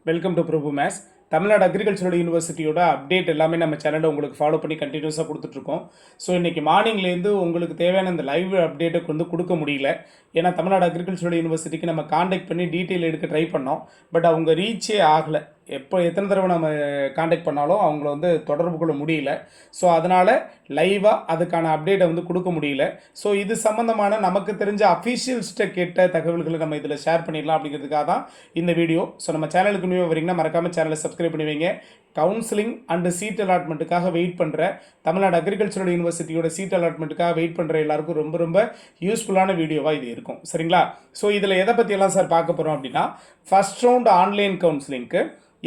Welcome to Prabhu மேஸ். Tamil Nadu agricultural யூனிவர்சிட்டியோட update எல்லாமே நம்ம சேனலில் உங்களுக்கு ஃபாலோ பண்ணி கண்டினியூஸாக கொடுத்துட்ருக்கோம். ஸோ இன்றைக்கி மார்னிங்லேருந்து உங்களுக்கு தேவையான இந்த லைவ் அப்டேட்டை கொடுக்க முடியல. ஏன்னா தமிழ்நாடு அக்ரிகல்ச்சரல் யூனிவர்சிட்டிக்கு நம்ம காண்டாக்ட் பண்ணி டீட்டெயில் எடுக்க ட்ரை பண்ணோம். பட் அவங்க ரீச்சே ஆகலை. எத்தனை தடவை நம்ம காண்டாக்ட் பண்ணாலும் அவங்கள தொடர்பு கொள்ள முடியல. ஸோ அதனால் லைவாக அதுக்கான அப்டேட்டை கொடுக்க முடியல. ஸோ இது சம்மந்தமான நமக்கு தெரிஞ்ச அஃபீஷியல்ஸ்கிட்ட கேட்ட தகவல்களை நம்ம இதில் ஷேர் பண்ணிடலாம் அப்படிங்கிறதுக்காக தான் இந்த வீடியோ. ஸோ நம்ம சேனலுக்கு நியூ வரீங்கன்னா மறக்காமல் சேனலை சப்ஸ்கிரைப் பண்ணி வைங்க. கவுன்சிலிங் அண்டு சீட் அலாட்மெண்ட்டுக்காக வெயிட் பண்ணுற, தமிழ்நாடு அக்ரிகல்ச்சரல் யூனிவர்சிட்டியோட சீட் அலாட்மெண்ட்டுக்காக வெயிட் பண்ணுற எல்லாருக்கும் ரொம்ப ரொம்ப யூஸ்ஃபுல்லான வீடியோவாக இது இருக்கும். சரிங்களா? ஸோ இதில் எதை பற்றியெல்லாம் சார் பார்க்க போகிறோம் அப்படின்னா, ஃபஸ்ட் ரவுண்ட் ஆன்லைன் கவுன்சிலிங்க்கு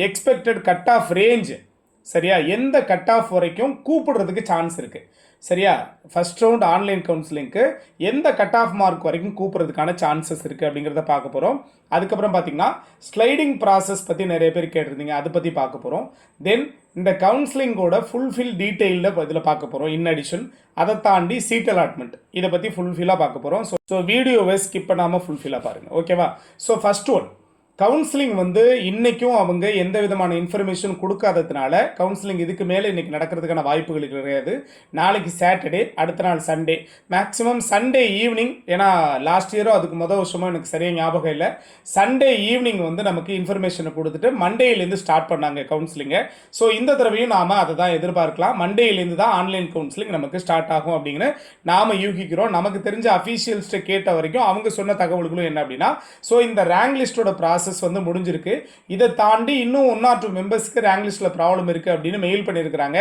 எக்ஸ்பெக்டட் கட் ஆஃப் ரேஞ்ச், சரியா, எந்த கட் ஆஃப் வரைக்கும் கூப்பிடுறதுக்கு சான்ஸ் இருக்குது, சரியா, ஃபஸ்ட் ரவுண்ட் ஆன்லைன் கவுன்சிலிங்க்கு எந்த கட் ஆஃப் மார்க் வரைக்கும் கூப்பிட்றதுக்கான சான்சஸ் இருக்குது அப்படிங்கிறத பார்க்க போகிறோம். அதுக்கப்புறம் பார்த்திங்கன்னா ஸ்லைடிங் ப்ராசஸ் பற்றி நிறைய பேர் கேட்டிருந்தீங்க, அதை பற்றி பார்க்க போகிறோம். தென் இந்த கவுன்சிலிங்கோட ஃபுல்ஃபில் டீட்டெயிலில் இதில் பார்க்க போகிறோம். இன் அடிஷன் அதை தாண்டி சீட் அலாட்மெண்ட் இதை பற்றி ஃபுல்ஃபில்லாக பார்க்க போகிறோம். ஸோ வீடியோவை ஸ்கிப் பண்ணாமல் ஃபுல்ஃபில்லாக பாருங்கள், ஓகேவா? ஸோ ஃபஸ்ட் ஒன், கவுன்சிலிங் இன்றைக்கும் அவங்க எந்த விதமான இன்ஃபர்மேஷன் கொடுக்காததுனால கவுன்சிலிங் இதுக்கு மேலே இன்றைக்கி நடக்கிறதுக்கான வாய்ப்புகள் கிடையாது. நாளைக்கு சாட்டர்டே, அடுத்த நாள் சண்டே, மேக்ஸிமம் சண்டே ஈவினிங். ஏன்னா லாஸ்ட் இயரோ அதுக்கு வருஷமோ எனக்கு சரியாக ஞாபகம் இல்லை. சண்டே ஈவினிங் நமக்கு இன்ஃபர்மேஷனை கொடுத்துட்டு மண்டேலேருந்து ஸ்டார்ட் பண்ணாங்க கவுன்சிலிங்கை. ஸோ இந்த தடவையும் நாம் அதை தான் எதிர்பார்க்கலாம். மண்டேலேருந்து தான் ஆன்லைன் கவுன்சிலிங் நமக்கு ஸ்டார்ட் ஆகும் அப்படின்னு நாம் யூகிக்கிறோம். நமக்கு தெரிஞ்ச அஃபீஷியல்ஸ்ட்டை கேட்ட வரைக்கும் அவங்க சொன்ன தகவல்களும் என்ன அப்படின்னா, ஸோ இந்த ரேங்க் லிஸ்ட்டோட ப்ராசஸ் முடிஞ்சிருக்கு. இதை தாண்டி இன்னும் 1 or 2 மெம்பர்ஸ்க்கு ரேங்க் லிஸ்ட்ல ப்ராப்ளம் இருக்கு அப்படின்னு மெயில் பண்ணியிருக்காங்க.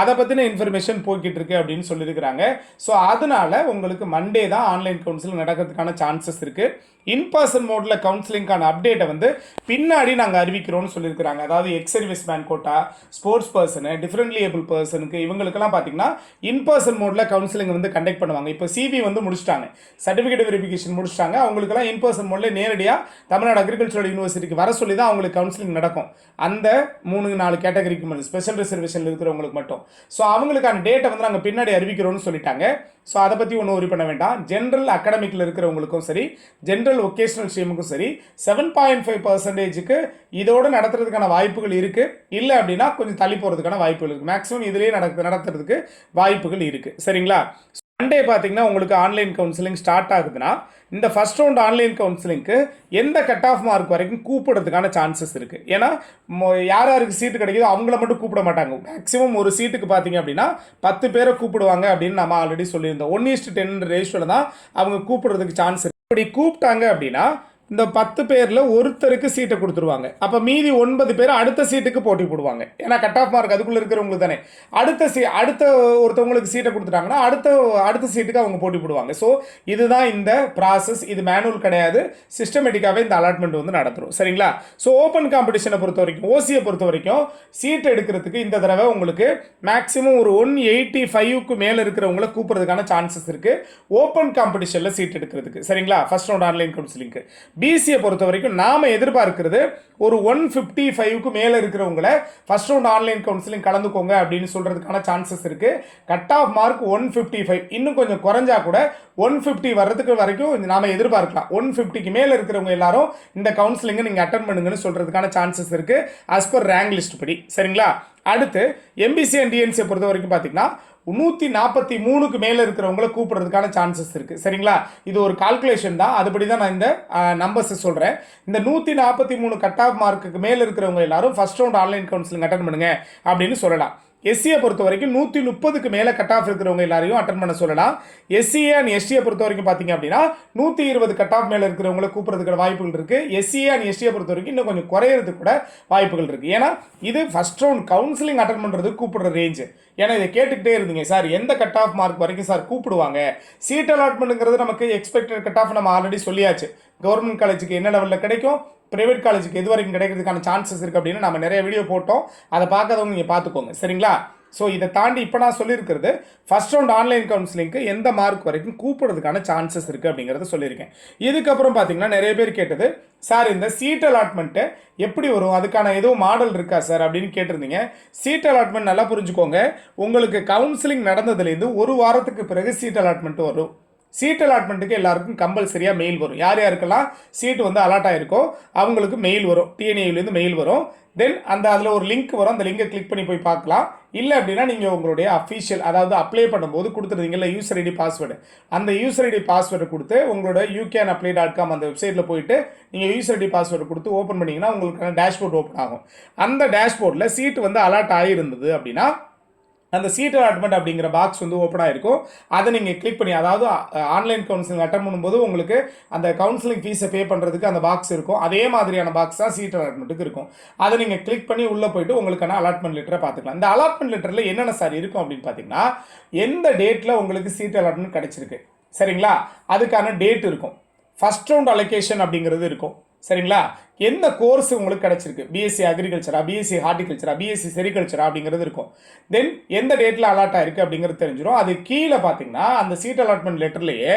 அதை பத்தின இன்ஃபர்மேஷன் போய்கிட்டு இருக்கு அப்படின்னு சொல்லியிருக்காங்க. ஸோ அதனால உங்களுக்கு மண்டே தான் ஆன்லைன் கவுன்சிலிங் நடக்கிறதுக்கான சான்சஸ் இருக்கு. இன் பர்சன் மோட்ல கவுன்சிலிங்கான அப்டேட்டை பின்னாடி நாங்கள் அறிவிக்கிறோம்னு சொல்லியிருக்கிறாங்க. அதாவது ex service man quota, sports person, differently able பர்சனுக்கு இவங்களுக்கெல்லாம் பார்த்தீங்கன்னா இன் பர்சன் மோட்ல கவுன்சிலிங் கண்டக்ட் பண்ணுவாங்க. இப்போ சிவி முடிச்சிட்டாங்க, சர்டிஃபிகேட் வெரிஃபிகேஷன் முடிச்சிட்டாங்க. அவங்களுக்கெல்லாம் இன் பர்சன் மோட்ல நேரடியாக தமிழ்நாடு அக்ரிகல்ச்சரல் யூனிவர்சிட்டிக்கு வர சொல்லி தான் அவங்களுக்கு கவுன்சிலிங் நடக்கும். அந்த 3-4 கேட்டகரிக்கு மட்டும், ஸ்பெஷல் ரிசர்வேஷன் இருக்கிறவங்களுக்கு மட்டும். ஸோ அவங்களுக்கான டேட்டை நாங்கள் பின்னாடி அறிவிக்கிறோம்னு சொல்லிட்டாங்க. ஸோ அதை பற்றி ஒன்றும் ஒரி பண்ண வேண்டாம். ஜென்ரல் அகாடமிக்கில் இருக்கிறவங்களுக்கும் சரி, ஜென்ரல் ஒகேஷனல் ஸ்ட்ரீமுக்கும் சரி 7.5% இதோடு நடத்துறதுக்கான வாய்ப்புகள் இருக்குது. இல்லை அப்படின்னா கொஞ்சம் தள்ளி போகிறதுக்கான வாய்ப்புகள் இருக்குது. மேக்ஸிமம் இதிலேயே நடத்துறதுக்கு வாய்ப்புகள் இருக்குது. சரிங்களா? சண்டே பார்த்தீங்கன்னா உங்களுக்கு ஆன்லைன் கவுன்சிலிங் ஸ்டார்ட் ஆகுதுன்னா, இந்த ஃபர்ஸ்ட் ரவுண்ட் ஆன்லைன் கவுன்சிலிங்க்கு எந்த கட் ஆஃப் மார்க் வரைக்கும் கூப்பிடுறதுக்கான சான்சஸ் இருக்குது. ஏன்னா யாருக்கு சீட்டு கிடைக்குதோ அவங்கள மட்டும் கூப்பிட மாட்டாங்க. மேக்ஸிமம் ஒரு சீட்டுக்கு பார்த்தீங்க அப்படின்னா 10 பேரை கூப்பிடுவாங்க அப்படின்னு நம்ம ஆல்ரெடி சொல்லியிருந்தோம். 1:10 ரேஷியோவில் தான் அவங்க கூப்பிடுறதுக்கு சான்ஸ் இருக்குது. இப்படி கூப்பிட்டாங்க அப்படின்னா இந்த 10 பேரில் ஒருத்தருக்கு சீட்டை கொடுத்துருவாங்க. அப்போ மீதி 9 பேர் அடுத்த சீட்டுக்கு போட்டி போடுவாங்க. ஏன்னா கட் ஆஃப் மார்க் அதுக்குள்ளே இருக்கிறவங்களுக்கு தானே. அடுத்த ஒருத்தவங்களுக்கு சீட்டை கொடுத்துட்டாங்கன்னா அடுத்த சீட்டுக்கு அவங்க போட்டி போடுவாங்க. ஸோ இதுதான் இந்த ப்ராசஸ். இது மேனுவல் கிடையாது, சிஸ்டமேட்டிக்காகவே இந்த அலாட்மெண்ட் நடத்துகிறோம். சரிங்களா? ஸோ ஓப்பன் காம்படிஷனை பொறுத்த வரைக்கும், ஓசியை பொறுத்த வரைக்கும் சீட் எடுக்கிறதுக்கு இந்த தடவை உங்களுக்கு மேக்ஸிமம் ஒரு 185க்கு மேலே இருக்கிறவங்கள கூப்பிட்றதுக்கான சான்சஸ் இருக்குது ஓப்பன் காம்படிஷனில் சீட் எடுக்கிறதுக்கு. சரிங்களா? ஃபர்ஸ்ட் ரவுண்ட் ஆன்லைன் கவுன்சிலிங்க்கு பிசியை பொறுத்த வரைக்கும் நாம எதிர்பார்க்கிறது ஒரு 155க்கு மேலே இருக்கிறவங்களை ஃபர்ஸ்ட் ரவுண்ட் ஆன்லைன் கவுன்சிலிங் கலந்துக்கோங்க அப்படின்னு சொல்றதுக்கான சான்சஸ் இருக்கு. கட் ஆஃப் மார்க் 155, இன்னும் கொஞ்சம் குறைஞ்சா கூட 150 வர்றதுக்கு வரைக்கும் நாம எதிர்பார்க்கலாம். 150க்கு மேலே இருக்கிறவங்க எல்லாரும் இந்த கவுன்சிலிங்கை நீங்கள் அட்டன் பண்ணுங்கன்னு சொல்றதுக்கான சான்சஸ் இருக்கு as per ரேங்க் லிஸ்ட் படி. சரிங்களா? அடுத்து எம்பிசி அண்ட் டிஎன்சியை பொறுத்த வரைக்கும் பார்த்தீங்கன்னா 143க்கு மேலே இருக்கிறவங்கள கூப்பிடுறதுக்கான சான்சஸ் இருக்குது. சரிங்களா? இது ஒரு கால்குலேஷன் தான், அதுபடி தான் நான் இந்த நம்பர்ஸை சொல்கிறேன். இந்த 143 கட் ஆஃப் மார்க்குக்கு மேலே இருக்கிறவங்க எல்லாரும் first round online counselling attend பண்ணுங்க அப்படின்னு சொல்லலாம். எஸ்சியை பொறுத்த வரைக்கும் 130க்கு மேலே கட் ஆஃப் இருக்கிறவங்க எல்லாரையும் அட்டன் பண்ண சொல்லலாம். எஸ்சிஏ அண்ட் எஸ்டியை பொறுத்த வரைக்கும் பார்த்தீங்க அப்படின்னா 120 கட் ஆஃப் மேலே இருக்கிறவங்கள கூப்பிட்றதுக்கான வாய்ப்புகள் இருக்குது. எஸ்சிஏ அண்ட் எஸ்டியை பொறுத்த வரைக்கும் இன்னும் கொஞ்சம் குறையிறதுக்கு கூட வாய்ப்புகள் இருக்குது. ஏன்னா இது ஃபர்ஸ்ட் ரவுண்ட் கவுன்சிலிங் அட்டன் பண்ணுறதுக்கு கூப்பிடுற ரேஞ்சு. ஏன்னா இதை கேட்டுக்கிட்டே இருந்தீங்க, சார் எந்த கட் ஆஃப் மார்க் வரைக்கும் சார் கூப்பிடுவாங்க? சீட் அலாட்மெண்ட்டுங்கிறது நமக்கு எக்ஸ்பெக்டட் கட் ஆஃப் நம்ம ஆல்ரெடி சொல்லியாச்சு. கவர்மெண்ட் காலேஜுக்கு என்ன லெவலில் கிடைக்கும், பிரைவேட் காலேஜுக்கு எது வரைக்கும் கிடைக்கிறதுக்கான சான்சஸ் இருக்குது அப்படின்னு நம்ம நிறைய வீடியோ போட்டோம். அதை பார்க்காதவங்க நீங்கள் பார்த்துக்கோங்க. சரிங்களா? ஸோ இதை தாண்டி இப்போ நான் சொல்லியிருக்கிறது ஃபர்ஸ்ட் ரவுண்ட் ஆன்லைன் கவுன்சிலிங்க்கு எந்த மார்க் வரைக்கும் கூப்பிடுறதுக்கான சான்சஸ் இருக்குது அப்படிங்கிறத சொல்லியிருக்கேன். இதுக்கப்புறம் பார்த்தீங்கன்னா நிறைய பேர் கேட்டது, சார் இந்த சீட் அலாட்மெண்ட்டு எப்படி வரும், அதுக்கான எதுவும் மாடல் இருக்கா சார் அப்படின்னு கேட்டிருந்தீங்க. சீட் அலாட்மெண்ட் நல்லா புரிஞ்சுக்கோங்க. உங்களுக்கு கவுன்சிலிங் நடந்ததுலேருந்து 1 வாரத்துக்கு பிறகு சீட் அலாட்மெண்ட் வரும். சீட் அலாட்மெண்ட்டுக்கு எல்லாருக்கும் கம்பல்சரியாக மெயில் வரும். யார் யாருக்கெல்லாம் சீட்டு வந்து அலாட் ஆகிருக்கோ அவங்களுக்கு மெயில் வரும், டிஎன்ஏலேருந்து மெயில் வரும். தென் அதில் ஒரு லிங்க் வரும், அந்த லிங்கை கிளிக் பண்ணி போய் பார்க்கலாம். இல்லை அப்படின்னா நீங்கள் உங்களுடைய அஃபீஷியல், அதாவது அப்ளை பண்ணும்போது கொடுத்துருந்தீங்கல்ல யூசர் ஐடி பாஸ்வேர்டு, அந்த யூசர் ஐடி பாஸ்வேர்டு கொடுத்து உங்களோட யூகேன்அப்ளை.com அந்த வெப்சைட்டில் போயிட்டு நீங்கள் யூசர் ஐடி பாஸ்வேர்டு கொடுத்து ஓப்பன் பண்ணிங்கன்னா உங்களுக்கான டேஷ்போர்ட் ஓப்பன் ஆகும். அந்த டேஷ்போர்டில் சீட்டு வந்து அலாட் ஆகியிருந்தது அப்படின்னா அந்த சீட் அலாட்மெண்ட் அப்படிங்கிற பாக்ஸ் வந்து ஓப்பன் ஆகிருக்கும். அதை நீங்கள் கிளிக் பண்ணி, அதாவது ஆன்லைன் கவுன்சிலிங் அட்டன் பண்ணும்போது உங்களுக்கு அந்த கவுன்சிலிங் ஃபீஸை பே பண்ணுறதுக்கு அந்த பாக்ஸ் இருக்கும். அதே மாதிரியான பாக்ஸ் தான் சீட் அலாட்மெண்ட்டுக்கு இருக்கும். அதை நீங்கள் கிளிக் பண்ணி உள்ளே போயிட்டு உங்களுக்கான அலாட்மெண்ட் லெட்டரை பார்த்துக்கலாம். இந்த அலாட்மெண்ட் லெட்டரில் என்னென்ன சார் இருக்கும் அப்படின்னு பார்த்தீங்கன்னா, எந்த டேட்டில் உங்களுக்கு சீட் அலாட்மெண்ட் கிடைச்சிருக்கு சரிங்களா, அதுக்கான டேட் இருக்கும். ஃபர்ஸ்ட் ரவுண்ட் அலோகேஷன் அப்படிங்கிறது இருக்கும் சரிங்களா. எந்த கோர்ஸ் உங்களுக்கு கிடைச்சிருக்கு, பிஎஸ்சி அக்ரிகல்ச்சரா, பிஎஸ்சி ஹார்டிகல்ச்சரா, பிஎஸ்சி செரிகல்ச்சரா அப்படிங்கிறது இருக்கும். தென் எந்த டேட்டில் அலாட் ஆயிருக்கு அப்படிங்கிறது தெரிஞ்சிடும். அது கீழே பார்த்தீங்கன்னா அந்த சீட் அலாட்மெண்ட் லெட்டர்லேயே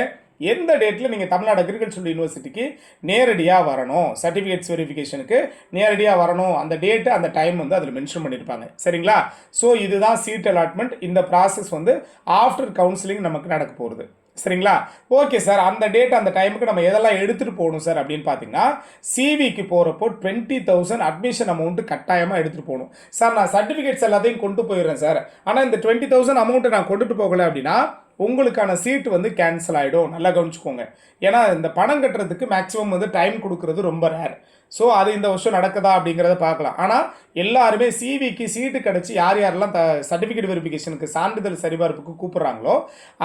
எந்த டேட்டில் நீங்கள் தமிழ்நாடு அக்ரிகல்ச்சரல் யூனிவர்சிட்டிக்கு நேரடியாக வரணும், சர்டிஃபிகேட்ஸ் வெரிஃபிகேஷனுக்கு நேரடியாக வரணும், அந்த டேட்டு அந்த டைம் வந்து அதில் மென்ஷன் பண்ணியிருப்பாங்க சரிங்களா. ஸோ இதுதான் சீட் அலாட்மெண்ட். இந்த ப்ராசஸ் வந்து ஆஃப்டர் கவுன்சிலிங் நமக்கு நடக்க போகிறது சரிங்களா. ஓகே சார், அந்த டேட் அந்த டைமுக்கு நம்ம எதெல்லாம் எடுத்துகிட்டு போகணும் சார் அப்படின்னு பார்த்தீங்கன்னா, சிவிக்கு போகிறப்போ 20,000 அட்மிஷன் அமௌண்ட்டு கட்டாயமாக எடுத்துகிட்டு போகணும். சார் நான் சர்டிஃபிகேட்ஸ் எல்லாத்தையும் கொண்டு போயிடுறேன் சார், ஆனால் இந்த 20,000 அமௌண்ட்டை நான் கொண்டுட்டு போகலை அப்படின்னா உங்களுக்கான சீட்டு வந்து கேன்சல் ஆகிடும். நல்லா கவனிச்சுக்கோங்க. ஏன்னா இந்த பணம் கட்டுறதுக்கு மேக்ஸிமம் வந்து டைம் கொடுக்கறது ரொம்ப ரேர். ஸோ அது இந்த வருஷம் நடக்குதா அப்படிங்கிறத பார்க்கலாம். ஆனால் எல்லாருமே சிவிக்கு சீட்டு கிடச்சி யார் யாரெல்லாம் சர்டிஃபிகேட் வெரிஃபிகேஷனுக்கு சான்றிதழ் சரிபார்ப்புக்கு கூப்பிட்றாங்களோ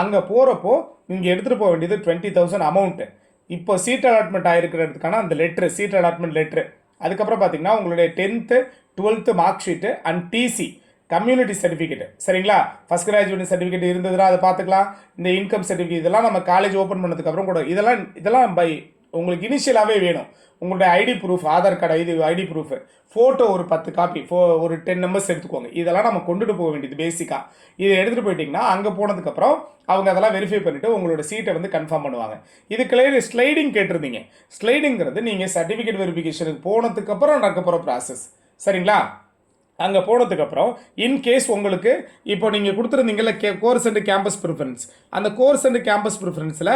அங்கே போகிறப்போ நீங்கள் எடுத்துகிட்டு போக வேண்டியது 20,000 அமௌண்ட்டு. இப்போ சீட் அலாட்மெண்ட் ஆகிருக்கிறதுக்கான அந்த லெட்ரு, சீட் அலாட்மெண்ட் லெட்ரு. அதுக்கப்புறம் பார்த்தீங்கன்னா உங்களுடைய 10th 12th mark sheet and TC, community certificate சரிங்களா. ஃபஸ்ட் கிராஜுவேட் சர்டிஃபிகேட் இருந்ததுன்னா அதை பார்த்துக்கலாம். இந்த இன்கம் சர்டிஃபிகேட் இதெல்லாம் நம்ம காலேஜ் ஓப்பன் பண்ணதுக்கப்புறம் கூட இதெல்லாம் பை உங்களுக்கு இனிஷியலாகவே வேணும். உங்களுடைய ID proof, Aadhaar card ID proof, photo ஒரு 10 காப்பி, ஒரு 10 நம்பர்ஸ் எடுத்துக்கோங்க. இதெல்லாம் நம்ம கொண்டுட்டு போக வேண்டியது பேசிக்காக. இதை எடுத்துகிட்டு போயிட்டிங்கன்னா அங்கே போனதுக்கப்புறம் அவங்க அதெல்லாம் வெரிஃபை பண்ணிவிட்டு உங்களோட சீட்டை வந்து கன்ஃபார்ம் பண்ணுவாங்க. இதுக்கு ஸ்லைடிங் கேட்டிருந்தீங்க. ஸ்லைடிங்கிறது நீங்கள் சர்டிஃபிகேட் வெரிஃபிகேஷனுக்கு போனதுக்கப்புறம் நடக்க போகிற ப்ராசஸ் சரிங்களா. அங்கே போனதுக்கப்புறம் இன்கேஸ் உங்களுக்கு இப்போ நீங்கள் கொடுத்துருந்தீங்கல்ல கோர்ஸ் அண்ட் கேம்பஸ் ப்ரிஃபரன்ஸ், அந்த கோர்ஸ் அண்ட் கேம்பஸ் ப்ரிஃபரன்ஸில்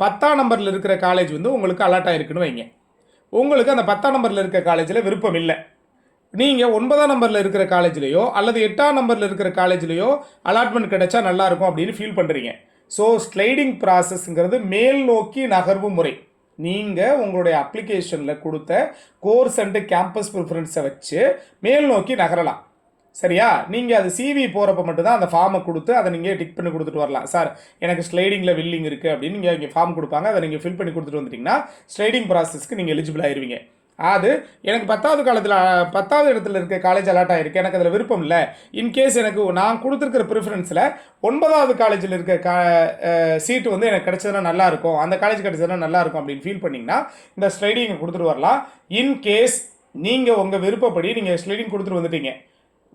10ஆம் நம்பரில் இருக்கிற காலேஜ் வந்து உங்களுக்கு அலாட் ஆகிருக்குன்னு வைங்க. உங்களுக்கு அந்த 10ஆம் நம்பரில் இருக்கிற காலேஜில் விருப்பம் இல்லை, நீங்கள் 9ஆம் நம்பரில் இருக்கிற காலேஜ்லையோ அல்லது 8ஆம் நம்பரில் இருக்கிற காலேஜ்லையோ அலாட்மெண்ட் கிடைச்சா நல்லாயிருக்கும் அப்படின்னு ஃபீல் பண்ணுறீங்க. ஸோ ஸ்லைடிங் ப்ராசஸ்ங்கிறது மேல் நோக்கி நகர்வு முறை. நீங்கள் உங்களுடைய அப்ளிகேஷனில் கொடுத்த கோர்ஸ் அண்டு கேம்பஸ் ப்ரிஃபரன்ஸை வச்சு மேல் நோக்கி நகரலாம் சரியா. நீங்கள் அது சிவி போகிறப்ப மட்டும்தான் அந்த ஃபார்மை கொடுத்து அதை நீங்கள் டிக் பண்ணி கொடுத்துட்டு வரலாம். சார் எனக்கு ஸ்லைடிங்கில் வில்லிங் இருக்குது அப்படின்னு நீங்கள் இங்கே ஃபார்ம் கொடுப்பாங்க, அதை நீங்கள் ஃபில் பண்ணி கொடுத்துட்டு வந்துட்டிங்கன்னா ஸ்லைடிங் ப்ராசஸ்க்கு நீங்கள் எலிஜிபிள் ஆயிருவீங்க. அது எனக்கு 10வது இடத்துல இருக்க காலேஜ் அலாட் ஆகிருக்கு, எனக்கு அதில் விருப்பம் இல்லை, இன்கேஸ் எனக்கு நான் கொடுத்துருக்கிற ப்ரிஃபரன்ஸில் 9வது காலேஜில் இருக்க சீட்டு வந்து எனக்கு கிடைச்சதுன்னா நல்லாயிருக்கும், அந்த காலேஜ் கிடைச்சதுன்னா நல்லாயிருக்கும் அப்படின்னு ஃபீல் பண்ணிங்கன்னா இந்த ஸ்லைடிங்கை கொடுத்துட்டு வரலாம். இன்கேஸ் நீங்கள் உங்கள் விருப்பப்படி நீங்கள் ஸ்லைடிங் கொடுத்துட்டு வந்துட்டீங்க,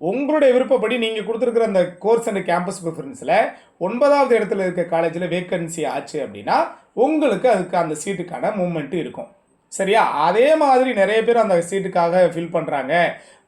உங்களுடைய விருப்பப்படி நீங்கள் கொடுத்துருக்குற அந்த கோர்ஸ் அண்ட் கேம்பஸ் ப்ரிஃபரன்ஸில் 9வது இடத்துல இருக்க காலேஜில் வேக்கன்சி ஆச்சு அப்படின்னா உங்களுக்கு அதுக்கு அந்த சீட்டுக்கான மூவ்மெண்ட்டு இருக்கும் சரியா. அதே மாதிரி நிறைய பேர் அந்த சீட்டுக்காக ஃபில் பண்ணுறாங்க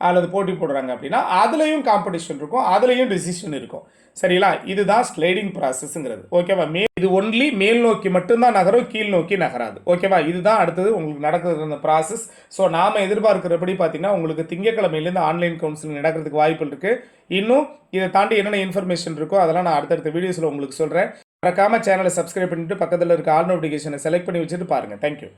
அல்லது போட்டி போடுறாங்க அப்படின்னா அதுலேயும் காம்படிஷன் இருக்கும், அதுலேயும் டிசிஷன் இருக்கும் சரிங்களா. இதுதான் ஸ்லைடிங் ப்ராசஸ்ங்கிறது ஓகேவா. இது ஒன்லி மேல் நோக்கி மட்டும்தான் நகரும், கீழ் நோக்கி நகராது ஓகேவா. இதுதான் அடுத்தது உங்களுக்கு நடக்கிறது அந்த ப்ராசஸ். ஸோ நாம் எதிர்பார்க்கிறபடி பார்த்தீங்கன்னா உங்களுக்கு திங்கக்கிழமையிலேருந்து ஆன்லைன் கவுன்சிலிங் நடக்கிறதுக்கு வாய்ப்பு இருக்குது. இன்னும் இதை தாண்டி என்னென்ன இன்ஃபர்மேஷன் இருக்கோ அதெல்லாம் நான் அடுத்தடுத்த வீடியோஸில் உங்களுக்கு சொல்கிறேன். மறக்காமல் சேனலை சப்ஸ்கிரைப் பண்ணிவிட்டு பக்கத்தில் இருக்க ஆல் நோட்டிஃபிகேஷனை செலக்ட் பண்ணி வச்சுட்டு பாருங்கள். தேங்க்யூ.